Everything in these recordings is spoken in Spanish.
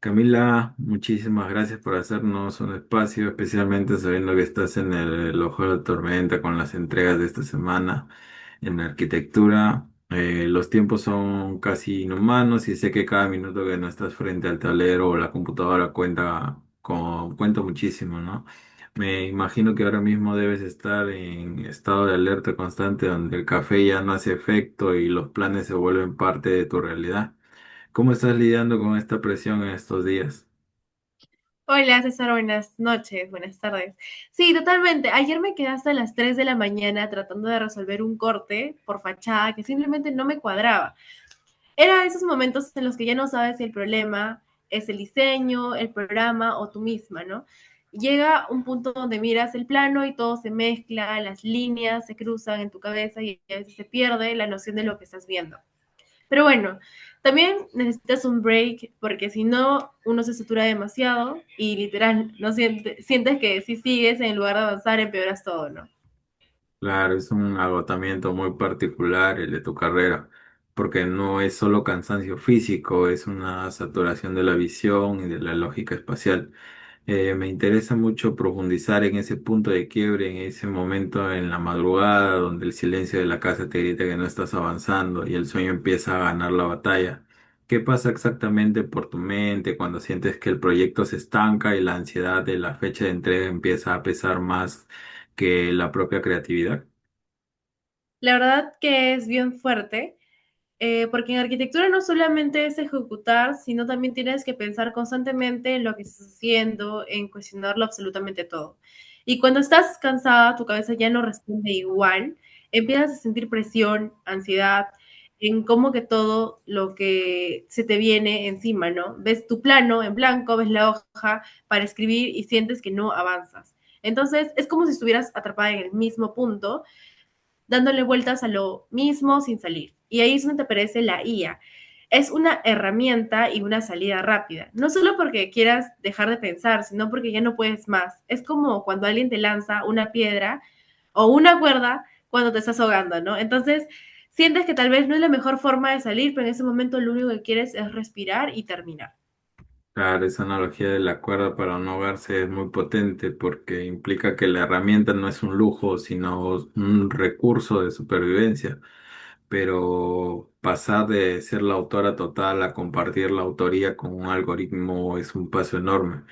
Camila, muchísimas gracias por hacernos un espacio, especialmente sabiendo que estás en el ojo de la tormenta con las entregas de esta semana en arquitectura. Los tiempos son casi inhumanos y sé que cada minuto que no estás frente al tablero o la computadora cuenta muchísimo, ¿no? Me imagino que ahora mismo debes estar en estado de alerta constante donde el café ya no hace efecto y los planes se vuelven parte de tu realidad. ¿Cómo estás lidiando con esta presión en estos días? Hola César, buenas noches, buenas tardes. Sí, totalmente. Ayer me quedé hasta las 3 de la mañana tratando de resolver un corte por fachada que simplemente no me cuadraba. Era esos momentos en los que ya no sabes si el problema es el diseño, el programa o tú misma, ¿no? Llega un punto donde miras el plano y todo se mezcla, las líneas se cruzan en tu cabeza y a veces se pierde la noción de lo que estás viendo. Pero bueno, también necesitas un break porque si no, uno se satura demasiado y literal, no sientes que si sigues en lugar de avanzar empeoras todo, ¿no? Claro, es un agotamiento muy particular el de tu carrera, porque no es solo cansancio físico, es una saturación de la visión y de la lógica espacial. Me interesa mucho profundizar en ese punto de quiebre, en ese momento en la madrugada donde el silencio de la casa te grita que no estás avanzando y el sueño empieza a ganar la batalla. ¿Qué pasa exactamente por tu mente cuando sientes que el proyecto se estanca y la ansiedad de la fecha de entrega empieza a pesar más que la propia creatividad? La verdad que es bien fuerte, porque en arquitectura no solamente es ejecutar, sino también tienes que pensar constantemente en lo que estás haciendo, en cuestionarlo absolutamente todo. Y cuando estás cansada, tu cabeza ya no responde igual, empiezas a sentir presión, ansiedad, en cómo que todo lo que se te viene encima, ¿no? Ves tu plano en blanco, ves la hoja para escribir y sientes que no avanzas. Entonces, es como si estuvieras atrapada en el mismo punto dándole vueltas a lo mismo sin salir. Y ahí es donde te aparece la IA. Es una herramienta y una salida rápida. No solo porque quieras dejar de pensar, sino porque ya no puedes más. Es como cuando alguien te lanza una piedra o una cuerda cuando te estás ahogando, ¿no? Entonces, sientes que tal vez no es la mejor forma de salir, pero en ese momento lo único que quieres es respirar y terminar. Claro, esa analogía de la cuerda para no ahogarse es muy potente porque implica que la herramienta no es un lujo, sino un recurso de supervivencia. Pero pasar de ser la autora total a compartir la autoría con un algoritmo es un paso enorme.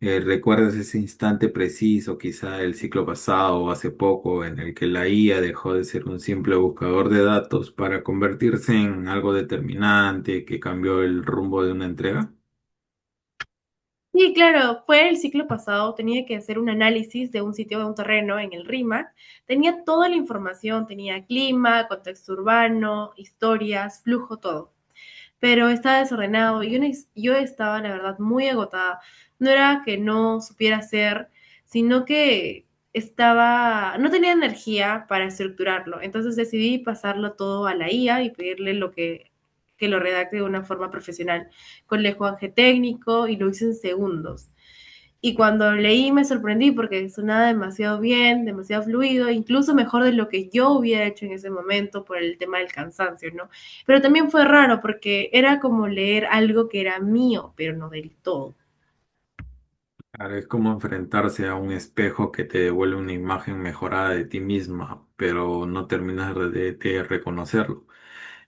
¿Recuerdas ese instante preciso, quizá el ciclo pasado o hace poco, en el que la IA dejó de ser un simple buscador de datos para convertirse en algo determinante que cambió el rumbo de una entrega? Sí, claro, fue el ciclo pasado, tenía que hacer un análisis de un sitio de un terreno en el RIMAC, tenía toda la información, tenía clima, contexto urbano, historias, flujo, todo, pero estaba desordenado y yo estaba, la verdad, muy agotada. No era que no supiera hacer, sino que no tenía energía para estructurarlo, entonces decidí pasarlo todo a la IA y pedirle que lo redacte de una forma profesional, con lenguaje técnico y lo hice en segundos. Y cuando leí me sorprendí porque sonaba demasiado bien, demasiado fluido, incluso mejor de lo que yo hubiera hecho en ese momento por el tema del cansancio, ¿no? Pero también fue raro porque era como leer algo que era mío, pero no del todo. Claro, es como enfrentarse a un espejo que te devuelve una imagen mejorada de ti misma, pero no terminas de reconocerlo.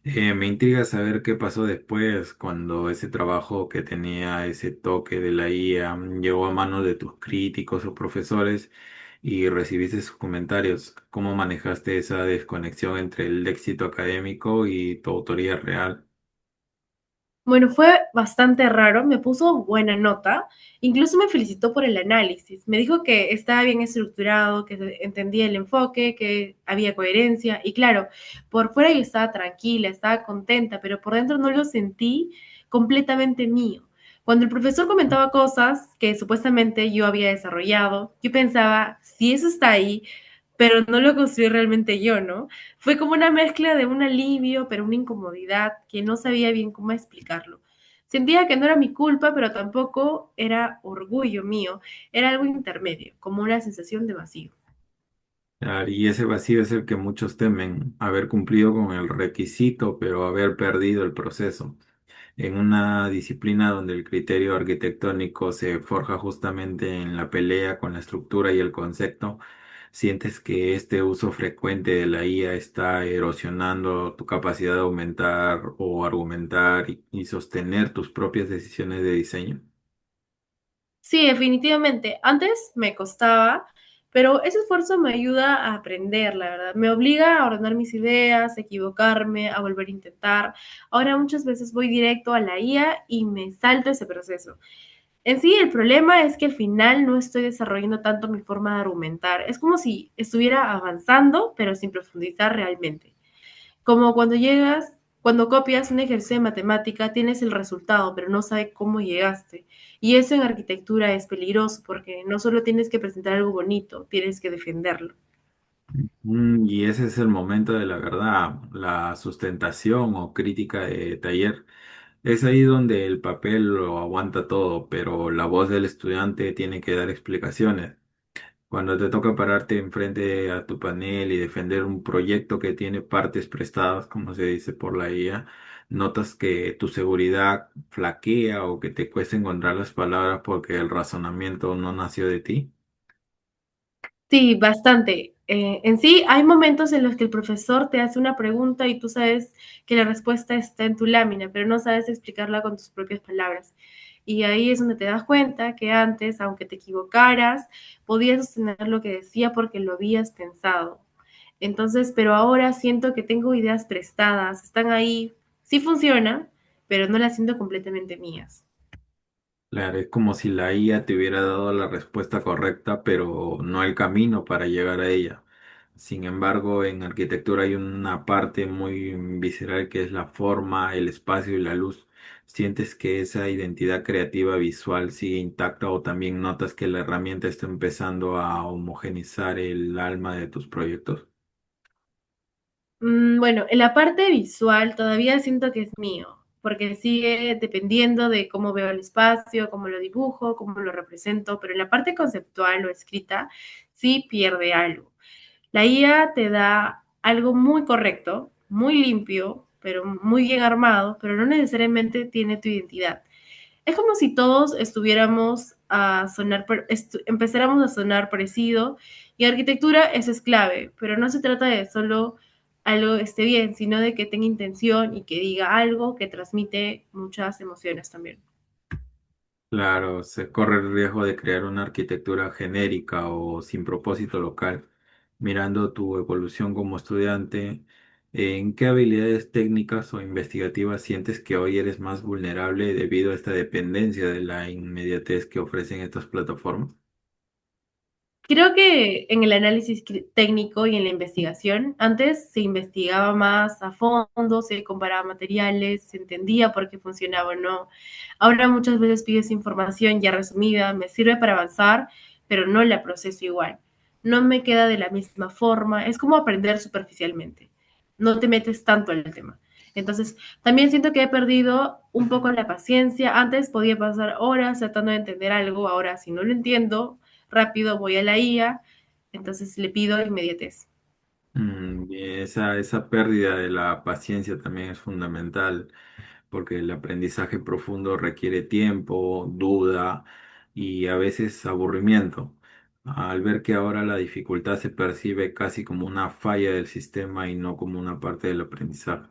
Me intriga saber qué pasó después cuando ese trabajo que tenía ese toque de la IA llegó a manos de tus críticos o profesores y recibiste sus comentarios. ¿Cómo manejaste esa desconexión entre el éxito académico y tu autoría real? Bueno, fue bastante raro, me puso buena nota, incluso me felicitó por el análisis, me dijo que estaba bien estructurado, que entendía el enfoque, que había coherencia y claro, por fuera yo estaba tranquila, estaba contenta, pero por dentro no lo sentí completamente mío. Cuando el profesor comentaba cosas que supuestamente yo había desarrollado, yo pensaba, si eso está ahí, pero no lo construí realmente yo, ¿no? Fue como una mezcla de un alivio, pero una incomodidad que no sabía bien cómo explicarlo. Sentía que no era mi culpa, pero tampoco era orgullo mío, era algo intermedio, como una sensación de vacío. Claro, y ese vacío es el que muchos temen, haber cumplido con el requisito, pero haber perdido el proceso. En una disciplina donde el criterio arquitectónico se forja justamente en la pelea con la estructura y el concepto, ¿sientes que este uso frecuente de la IA está erosionando tu capacidad de aumentar o argumentar y sostener tus propias decisiones de diseño? Sí, definitivamente. Antes me costaba, pero ese esfuerzo me ayuda a aprender, la verdad. Me obliga a ordenar mis ideas, a equivocarme, a volver a intentar. Ahora muchas veces voy directo a la IA y me salto ese proceso. En sí, el problema es que al final no estoy desarrollando tanto mi forma de argumentar. Es como si estuviera avanzando, pero sin profundizar realmente. Como cuando copias un ejercicio de matemática, tienes el resultado, pero no sabes cómo llegaste. Y eso en arquitectura es peligroso porque no solo tienes que presentar algo bonito, tienes que defenderlo. Y ese es el momento de la verdad, la sustentación o crítica de taller. Es ahí donde el papel lo aguanta todo, pero la voz del estudiante tiene que dar explicaciones. Cuando te toca pararte enfrente a tu panel y defender un proyecto que tiene partes prestadas, como se dice por la IA, notas que tu seguridad flaquea o que te cuesta encontrar las palabras porque el razonamiento no nació de ti. Sí, bastante. En sí, hay momentos en los que el profesor te hace una pregunta y tú sabes que la respuesta está en tu lámina, pero no sabes explicarla con tus propias palabras. Y ahí es donde te das cuenta que antes, aunque te equivocaras, podías sostener lo que decía porque lo habías pensado. Entonces, pero ahora siento que tengo ideas prestadas, están ahí, sí funciona, pero no las siento completamente mías. Claro, es como si la IA te hubiera dado la respuesta correcta, pero no el camino para llegar a ella. Sin embargo, en arquitectura hay una parte muy visceral que es la forma, el espacio y la luz. ¿Sientes que esa identidad creativa visual sigue intacta o también notas que la herramienta está empezando a homogenizar el alma de tus proyectos? Bueno, en la parte visual todavía siento que es mío, porque sigue dependiendo de cómo veo el espacio, cómo lo dibujo, cómo lo represento, pero en la parte conceptual o escrita sí pierde algo. La IA te da algo muy correcto, muy limpio, pero muy bien armado, pero no necesariamente tiene tu identidad. Es como si todos estuviéramos a sonar, empezáramos a sonar parecido y arquitectura eso es clave, pero no se trata de solo algo esté bien, sino de que tenga intención y que diga algo que transmite muchas emociones también. Claro, se corre el riesgo de crear una arquitectura genérica o sin propósito local. Mirando tu evolución como estudiante, ¿en qué habilidades técnicas o investigativas sientes que hoy eres más vulnerable debido a esta dependencia de la inmediatez que ofrecen estas plataformas? Creo que en el análisis técnico y en la investigación, antes se investigaba más a fondo, se comparaba materiales, se entendía por qué funcionaba o no. Ahora muchas veces pides información ya resumida, me sirve para avanzar, pero no la proceso igual. No me queda de la misma forma, es como aprender superficialmente. No te metes tanto en el tema. Entonces, también siento que he perdido un poco la paciencia. Antes podía pasar horas tratando de entender algo, ahora si no lo entiendo, rápido voy a la IA, entonces le pido inmediatez. Y esa pérdida de la paciencia también es fundamental, porque el aprendizaje profundo requiere tiempo, duda y a veces aburrimiento. Al ver que ahora la dificultad se percibe casi como una falla del sistema y no como una parte del aprendizaje,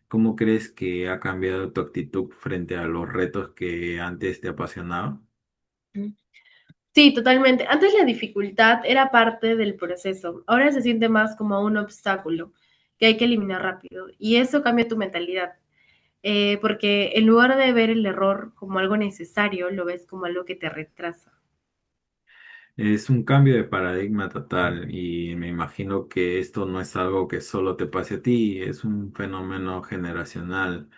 ¿cómo crees que ha cambiado tu actitud frente a los retos que antes te apasionaban? Sí, totalmente. Antes la dificultad era parte del proceso, ahora se siente más como un obstáculo que hay que eliminar rápido y eso cambia tu mentalidad, porque en lugar de ver el error como algo necesario, lo ves como algo que te retrasa. Es un cambio de paradigma total y me imagino que esto no es algo que solo te pase a ti, es un fenómeno generacional.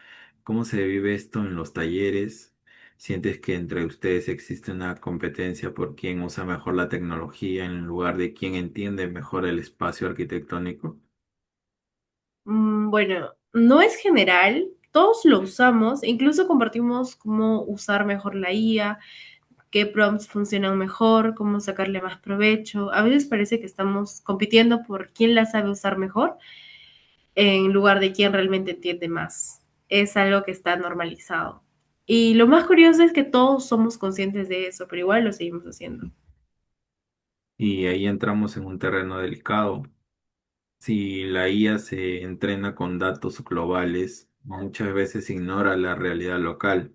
¿Cómo se vive esto en los talleres? ¿Sientes que entre ustedes existe una competencia por quién usa mejor la tecnología en lugar de quién entiende mejor el espacio arquitectónico? Bueno, no es general, todos lo usamos, e incluso compartimos cómo usar mejor la IA, qué prompts funcionan mejor, cómo sacarle más provecho. A veces parece que estamos compitiendo por quién la sabe usar mejor en lugar de quién realmente entiende más. es algo que está normalizado. Y lo más curioso es que todos somos conscientes de eso, pero igual lo seguimos haciendo. Y ahí entramos en un terreno delicado. Si la IA se entrena con datos globales, muchas veces ignora la realidad local,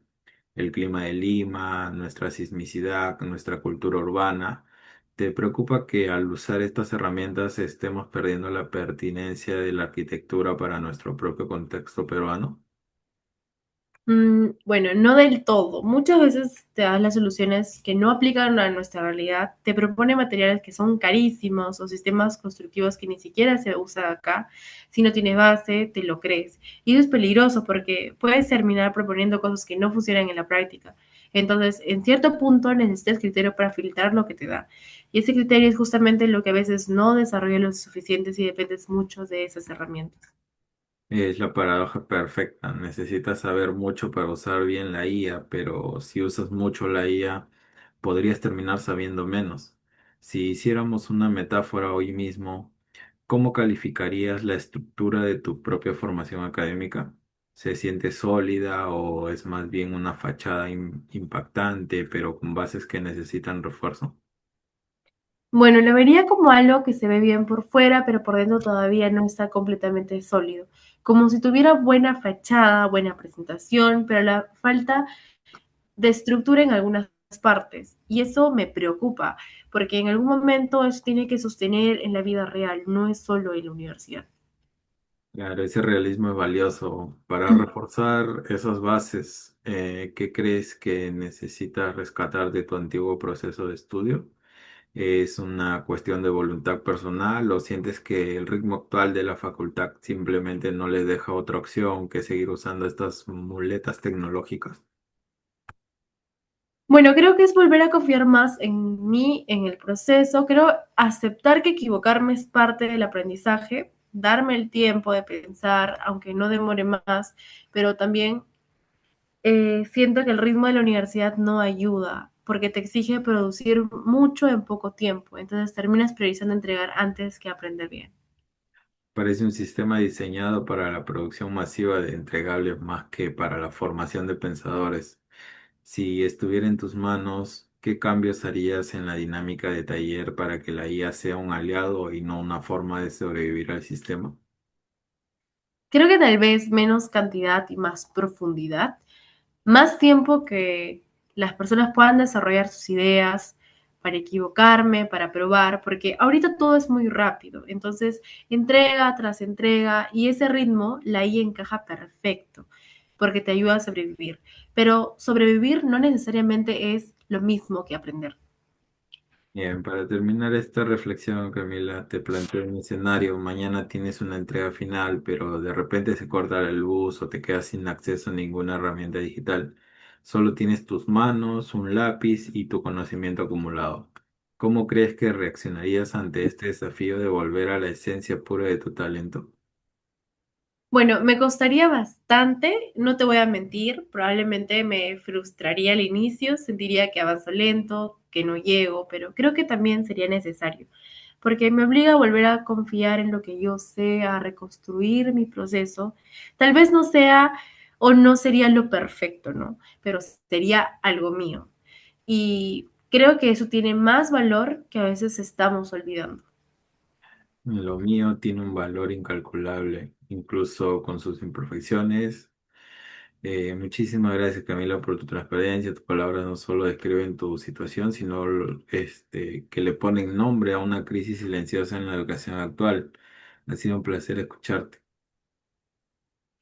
el clima de Lima, nuestra sismicidad, nuestra cultura urbana. ¿Te preocupa que al usar estas herramientas estemos perdiendo la pertinencia de la arquitectura para nuestro propio contexto peruano? Bueno, no del todo. Muchas veces te das las soluciones que no aplican a nuestra realidad, te propone materiales que son carísimos o sistemas constructivos que ni siquiera se usan acá. Si no tienes base, te lo crees. Y eso es peligroso porque puedes terminar proponiendo cosas que no funcionan en la práctica. Entonces, en cierto punto necesitas criterio para filtrar lo que te da. Y ese criterio es justamente lo que a veces no desarrolla lo suficiente si dependes mucho de esas herramientas. Es la paradoja perfecta. Necesitas saber mucho para usar bien la IA, pero si usas mucho la IA, podrías terminar sabiendo menos. Si hiciéramos una metáfora hoy mismo, ¿cómo calificarías la estructura de tu propia formación académica? ¿Se siente sólida o es más bien una fachada impactante, pero con bases que necesitan refuerzo? Bueno, lo vería como algo que se ve bien por fuera, pero por dentro todavía no está completamente sólido. Como si tuviera buena fachada, buena presentación, pero la falta de estructura en algunas partes. Y eso me preocupa, porque en algún momento eso tiene que sostener en la vida real, no es solo en la universidad. Claro, ese realismo es valioso. Para reforzar esas bases, ¿qué crees que necesitas rescatar de tu antiguo proceso de estudio? ¿Es una cuestión de voluntad personal o sientes que el ritmo actual de la facultad simplemente no les deja otra opción que seguir usando estas muletas tecnológicas? Bueno, creo que es volver a confiar más en mí, en el proceso. Creo aceptar que equivocarme es parte del aprendizaje, darme el tiempo de pensar, aunque no demore más, pero también siento que el ritmo de la universidad no ayuda, porque te exige producir mucho en poco tiempo. Entonces terminas priorizando entregar antes que aprender bien. Parece un sistema diseñado para la producción masiva de entregables más que para la formación de pensadores. Si estuviera en tus manos, ¿qué cambios harías en la dinámica de taller para que la IA sea un aliado y no una forma de sobrevivir al sistema? Creo que tal vez menos cantidad y más profundidad, más tiempo que las personas puedan desarrollar sus ideas para equivocarme, para probar, porque ahorita todo es muy rápido, entonces entrega tras entrega y ese ritmo la IA encaja perfecto porque te ayuda a sobrevivir, pero sobrevivir no necesariamente es lo mismo que aprender. Bien, para terminar esta reflexión, Camila, te planteo un escenario. Mañana tienes una entrega final, pero de repente se corta la luz o te quedas sin acceso a ninguna herramienta digital. Solo tienes tus manos, un lápiz y tu conocimiento acumulado. ¿Cómo crees que reaccionarías ante este desafío de volver a la esencia pura de tu talento? Bueno, me costaría bastante, no te voy a mentir, probablemente me frustraría al inicio, sentiría que avanzo lento, que no llego, pero creo que también sería necesario, porque me obliga a volver a confiar en lo que yo sé, a reconstruir mi proceso. Tal vez no sea o no sería lo perfecto, ¿no? Pero sería algo mío. Y creo que eso tiene más valor que a veces estamos olvidando. Lo mío tiene un valor incalculable, incluso con sus imperfecciones. Muchísimas gracias, Camila, por tu transparencia. Tus palabras no solo describen tu situación, sino que le ponen nombre a una crisis silenciosa en la educación actual. Ha sido un placer escucharte.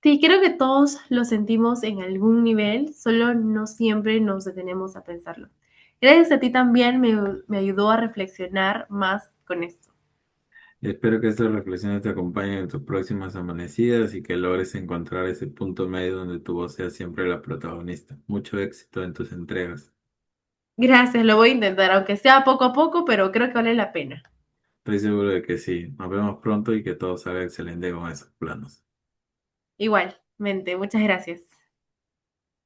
Sí, creo que todos lo sentimos en algún nivel, solo no siempre nos detenemos a pensarlo. Gracias a ti también me ayudó a reflexionar más con esto. Espero que estas reflexiones te acompañen en tus próximas amanecidas y que logres encontrar ese punto medio donde tu voz sea siempre la protagonista. Mucho éxito en tus entregas. Gracias, lo voy a intentar, aunque sea poco a poco, pero creo que vale la pena. Estoy seguro de que sí. Nos vemos pronto y que todo salga excelente con esos planos. Igualmente, muchas gracias.